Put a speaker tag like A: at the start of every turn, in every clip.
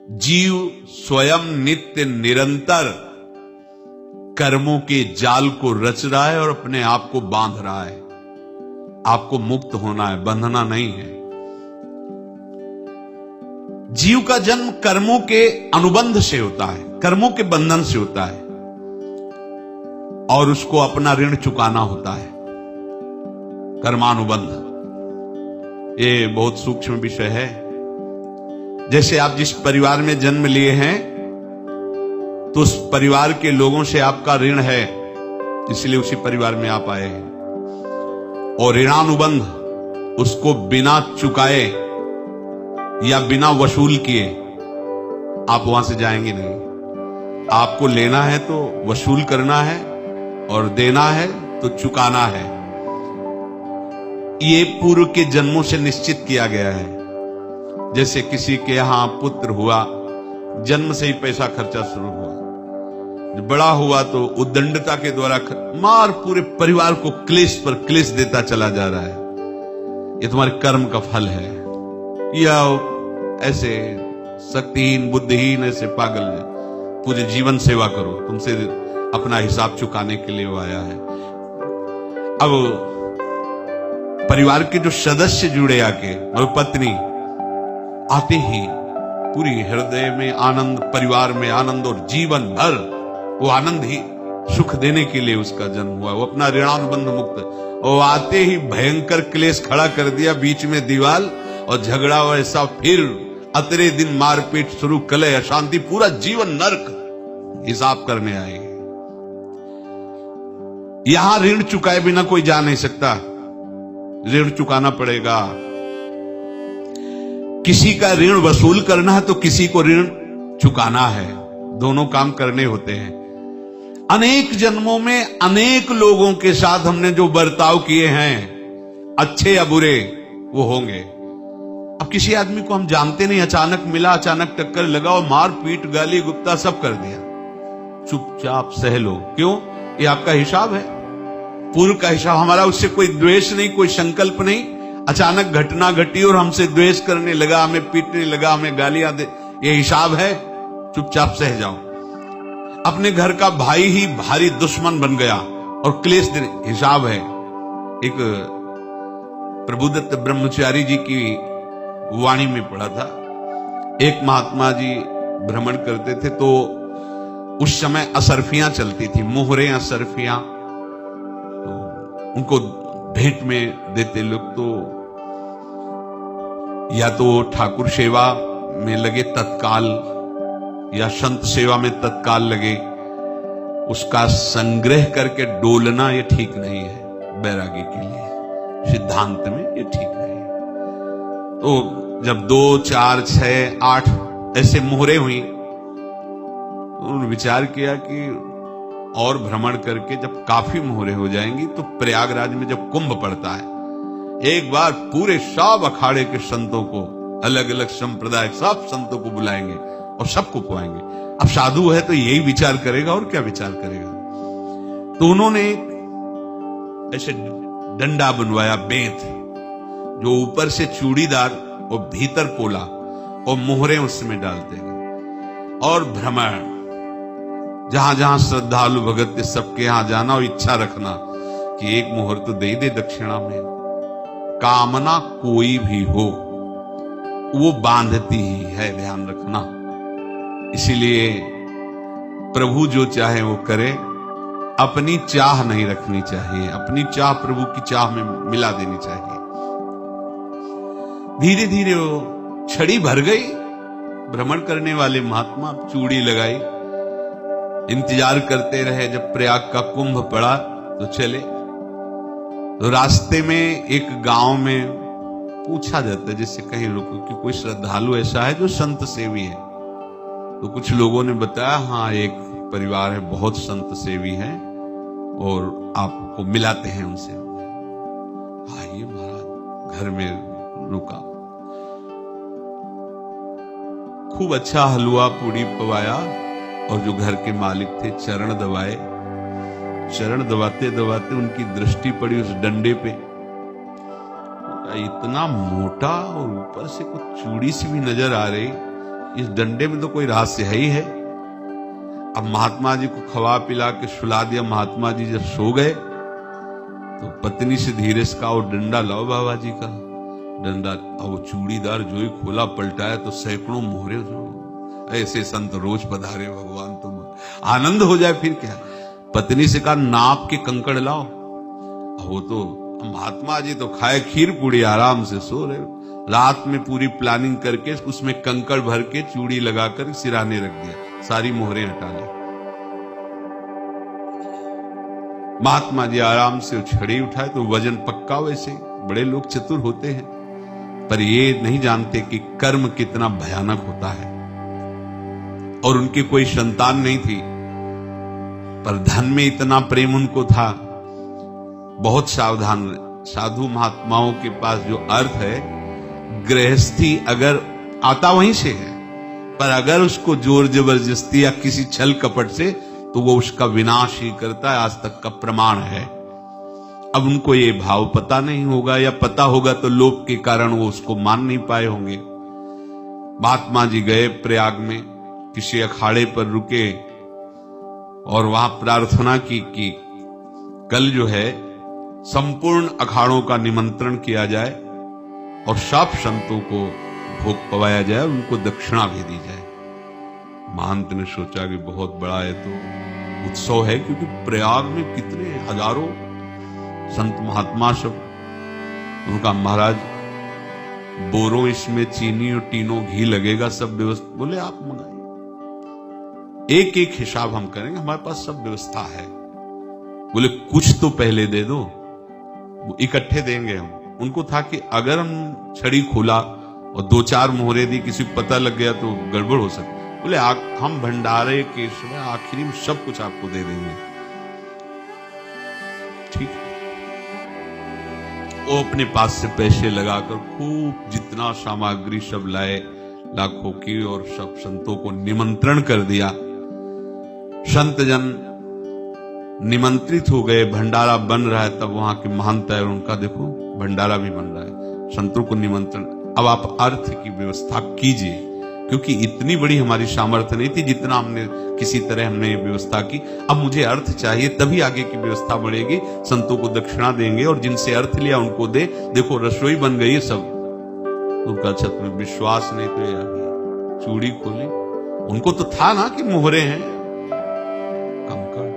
A: जीव स्वयं नित्य निरंतर कर्मों के जाल को रच रहा है और अपने आप को बांध रहा है। आपको मुक्त होना है, बंधना नहीं है। जीव का जन्म कर्मों के अनुबंध से होता है, कर्मों के बंधन से होता है, और उसको अपना ऋण चुकाना होता है। कर्मानुबंध ये बहुत सूक्ष्म विषय है। जैसे आप जिस परिवार में जन्म लिए हैं तो उस परिवार के लोगों से आपका ऋण है, इसलिए उसी परिवार में आप आए हैं। और ऋणानुबंध उसको बिना चुकाए या बिना वसूल किए आप वहां से जाएंगे नहीं। आपको लेना है तो वसूल करना है और देना है तो चुकाना है। ये पूर्व के जन्मों से निश्चित किया गया है। जैसे किसी के यहां पुत्र हुआ, जन्म से ही पैसा खर्चा शुरू हुआ, बड़ा हुआ तो उद्दंडता के द्वारा मार पूरे परिवार को क्लेश पर क्लेश देता चला जा रहा है। ये तुम्हारे कर्म का फल है। या ऐसे शक्तिहीन बुद्धिहीन ऐसे पागल है, पूरे जीवन सेवा करो, तुमसे अपना हिसाब चुकाने के लिए वो आया है। अब परिवार के जो सदस्य जुड़े आके और पत्नी आते ही पूरी हृदय में आनंद, परिवार में आनंद, और जीवन भर वो आनंद ही सुख देने के लिए उसका जन्म हुआ। वो अपना ऋणानुबंध मुक्त, और आते ही भयंकर क्लेश खड़ा कर दिया, बीच में दीवाल और झगड़ा वैसा, फिर अतरे दिन मारपीट शुरू, कलह अशांति, पूरा जीवन नरक हिसाब करने आए। यहां ऋण चुकाए बिना कोई जा नहीं सकता, ऋण चुकाना पड़ेगा। किसी का ऋण वसूल करना है तो किसी को ऋण चुकाना है, दोनों काम करने होते हैं। अनेक जन्मों में अनेक लोगों के साथ हमने जो बर्ताव किए हैं, अच्छे या बुरे, वो होंगे। अब किसी आदमी को हम जानते नहीं, अचानक मिला, अचानक टक्कर लगा और मार पीट गाली गुप्ता सब कर दिया, चुपचाप सह लो। क्यों? ये आपका हिसाब है, पूर्व का हिसाब। हमारा उससे कोई द्वेष नहीं, कोई संकल्प नहीं। अचानक घटना घटी और हमसे द्वेष करने लगा, हमें पीटने लगा, हमें गालियां दे, ये हिसाब है, चुपचाप सह जाओ। अपने घर का भाई ही भारी दुश्मन बन गया और क्लेश देने, हिसाब है। एक प्रभुदत्त ब्रह्मचारी जी की वाणी में पढ़ा था, एक महात्मा जी भ्रमण करते थे तो उस समय असरफियां चलती थी, मोहरे असरफियां, तो उनको भेंट में देते लोग। तो या तो ठाकुर सेवा में लगे तत्काल, या संत सेवा में तत्काल लगे, उसका संग्रह करके डोलना ये ठीक नहीं है। बैरागी के लिए सिद्धांत में ये ठीक नहीं है। तो जब 2, 4, 6, 8 ऐसे मोहरे हुई, उन्होंने विचार किया कि और भ्रमण करके जब काफी मोहरे हो जाएंगी तो प्रयागराज में जब कुंभ पड़ता है, एक बार पूरे सब अखाड़े के संतों को, अलग अलग संप्रदाय सब संतों को बुलाएंगे और सबको खुआएंगे। अब साधु है तो यही विचार करेगा, और क्या विचार करेगा। तो उन्होंने ऐसे डंडा बनवाया, बेंत, जो ऊपर से चूड़ीदार और भीतर पोला, और मोहरे उसमें डालते गए। और भ्रमण, जहां जहां श्रद्धालु भगत थे सबके यहां जाना और इच्छा रखना कि एक मोहर तो दे दे दक्षिणा में। कामना कोई भी हो वो बांधती ही है, ध्यान रखना। इसीलिए प्रभु जो चाहे वो करे, अपनी चाह नहीं रखनी चाहिए, अपनी चाह प्रभु की चाह में मिला देनी चाहिए। धीरे धीरे वो छड़ी भर गई। भ्रमण करने वाले महात्मा चूड़ी लगाई, इंतजार करते रहे। जब प्रयाग का कुंभ पड़ा तो चले। तो रास्ते में एक गांव में पूछा जाता है, जैसे कहीं रुको कि कोई श्रद्धालु ऐसा है जो संत सेवी है। तो कुछ लोगों ने बताया, हाँ एक परिवार है, बहुत संत सेवी है और आपको मिलाते हैं उनसे। आइए महाराज, घर में रुका, खूब अच्छा हलवा पूड़ी पवाया, और जो घर के मालिक थे चरण दबाए। चरण दबाते दबाते उनकी दृष्टि पड़ी उस डंडे पे, इतना मोटा और ऊपर से कुछ चूड़ी सी भी नजर आ रही, इस डंडे में तो कोई रहस्य है ही है। अब महात्मा जी को खवा पिला के सुला दिया। महात्मा जी जब सो गए तो पत्नी से धीरे से कहा, वो डंडा लाओ बाबा जी का डंडा। और वो चूड़ीदार जो ही खोला पलटाया तो सैकड़ों मोहरे। ऐसे संत रोज पधारे भगवान, तुम आनंद हो जाए फिर क्या। पत्नी से कहा, नाप के कंकड़ लाओ। वो तो महात्मा जी तो खाए खीर पूड़ी, आराम से सो रहे। रात में पूरी प्लानिंग करके उसमें कंकड़ भर के चूड़ी लगाकर सिराने रख दिया, सारी मोहरें हटा ली। महात्मा जी आराम से छड़ी उठाए तो वजन पक्का। वैसे बड़े लोग चतुर होते हैं, पर ये नहीं जानते कि कर्म कितना भयानक होता है। और उनकी कोई संतान नहीं थी, पर धन में इतना प्रेम उनको था। बहुत सावधान। साधु महात्माओं के पास जो अर्थ है, गृहस्थी अगर आता वहीं से है, पर अगर उसको जोर जबरदस्ती या किसी छल कपट से, तो वो उसका विनाश ही करता है। आज तक का प्रमाण है। अब उनको ये भाव पता नहीं होगा, या पता होगा तो लोभ के कारण वो उसको मान नहीं पाए होंगे। महात्मा जी गए प्रयाग में, किसी अखाड़े पर रुके और वहां प्रार्थना की कि कल जो है संपूर्ण अखाड़ों का निमंत्रण किया जाए और सब संतों को भोग पवाया जाए, उनको दक्षिणा भी दी जाए। महंत ने सोचा कि बहुत बड़ा है तो उत्सव है, क्योंकि प्रयाग में कितने हजारों संत महात्मा सब। उनका महाराज बोरों इसमें चीनी और टीनों घी लगेगा, सब व्यवस्था। बोले आप मंगाइए, एक एक हिसाब हम करेंगे, हमारे पास सब व्यवस्था है। बोले कुछ तो पहले दे दो, वो इकट्ठे देंगे हम। उनको था कि अगर हम छड़ी खोला और दो चार मोहरे दी, किसी को पता लग गया तो गड़बड़ हो सकती। बोले हम भंडारे के समय आखिरी में सब कुछ आपको दे देंगे। ठीक है। वो अपने पास से पैसे लगाकर खूब जितना सामग्री सब लाए, लाखों की, और सब संतों को निमंत्रण कर दिया। संत जन निमंत्रित हो गए, भंडारा बन रहा है। तब वहां के महंत है, उनका देखो भंडारा भी बन रहा है, संतों को निमंत्रण। अब आप अर्थ की व्यवस्था कीजिए, क्योंकि इतनी बड़ी हमारी सामर्थ्य नहीं थी जितना हमने किसी तरह हमने व्यवस्था की। अब मुझे अर्थ चाहिए, तभी आगे की व्यवस्था बढ़ेगी। संतों को दक्षिणा देंगे और जिनसे अर्थ लिया उनको दे। देखो रसोई बन गई है सब। उनका छत में विश्वास नहीं तो यार चूड़ी खोली। उनको तो था ना कि मोहरे हैं कंकड़।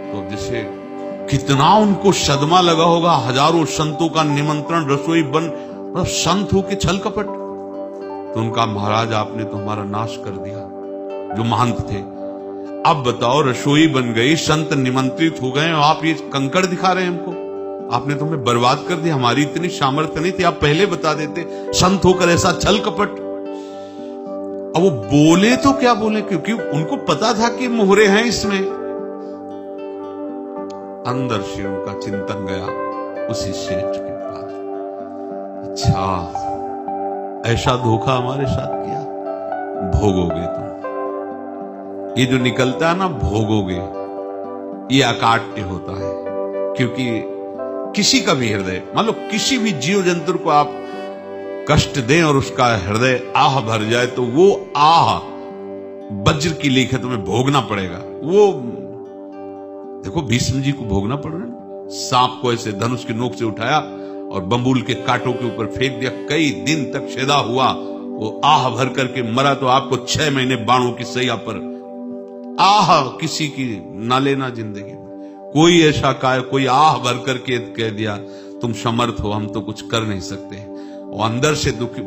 A: तो जैसे कितना उनको सदमा लगा होगा। हजारों संतों का निमंत्रण, रसोई बन, संत हो के छल कपट। तो उनका महाराज आपने तो हमारा नाश कर दिया, जो महंत थे। अब बताओ रसोई बन गई, संत निमंत्रित हो गए, और आप ये कंकड़ दिखा रहे हैं हमको। आपने तो हमें बर्बाद कर दिया। हमारी इतनी सामर्थ्य नहीं थी, आप पहले बता देते। संत होकर ऐसा छल कपट। अब वो बोले तो क्या बोले, क्योंकि उनको पता था कि मोहरे हैं इसमें। अंदर से उनका चिंतन गया उसी सेठ के पास। अच्छा ऐसा धोखा हमारे साथ किया, भोगोगे तुम। ये जो निकलता है ना भोगोगे, ये अकाट्य होता है। क्योंकि किसी का भी हृदय, मान लो किसी भी जीव जंतु को आप कष्ट दें और उसका हृदय आह भर जाए, तो वो आह वज्र की लेख तुम्हें भोगना पड़ेगा। वो देखो भीष्म जी को भोगना पड़ रहा है। सांप को ऐसे धनुष की नोक से उठाया और बंबूल के कांटों के ऊपर फेंक दिया। कई दिन तक शेदा हुआ, वो आह भर करके मरा। तो आपको 6 महीने बाणों की सैया पर आह किसी की ना लेना जिंदगी में। कोई ऐसा कोई आह भर करके कह दिया तुम समर्थ हो, हम तो कुछ कर नहीं सकते। और अंदर से दुखी,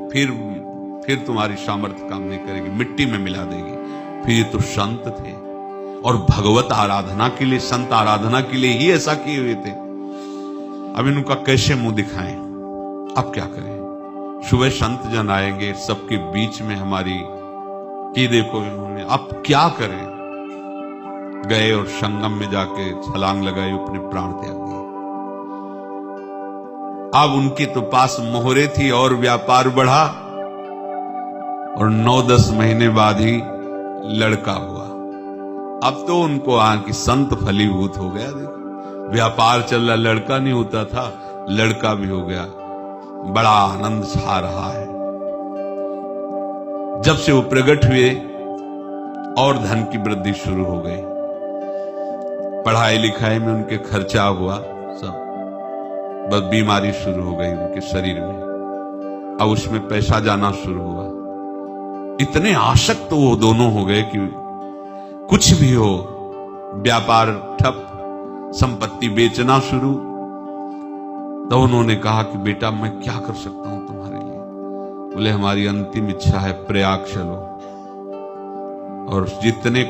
A: फिर तुम्हारी सामर्थ्य काम नहीं करेगी, मिट्टी में मिला देगी। फिर ये तो संत थे, और भगवत आराधना के लिए, संत आराधना के लिए ही ऐसा किए हुए थे। अब इनका कैसे मुंह दिखाएं। अब क्या करें। सुबह संत जन आएंगे, सबके बीच में हमारी की देखो इन्होंने, अब क्या करें। गए और संगम में जाके छलांग लगाई, अपने प्राण त्याग दिए। अब उनके तो पास मोहरे थी और व्यापार बढ़ा, और 9-10 महीने बाद ही लड़का हुआ। अब तो उनको कि संत फलीभूत हो गया। देखो व्यापार चल रहा, लड़का नहीं होता था, लड़का भी हो गया। बड़ा आनंद छा रहा है। जब से वो प्रकट हुए और धन की वृद्धि शुरू हो गई। पढ़ाई लिखाई में उनके खर्चा हुआ सब, बस बीमारी शुरू हो गई उनके शरीर में, अब उसमें पैसा जाना शुरू हुआ। इतने आसक्त वो दोनों हो गए कि कुछ भी हो, व्यापार ठप, संपत्ति बेचना शुरू। तो उन्होंने कहा कि बेटा मैं क्या कर सकता हूं तुम्हारे लिए? बोले हमारी अंतिम इच्छा है प्रयाग चलो और जितने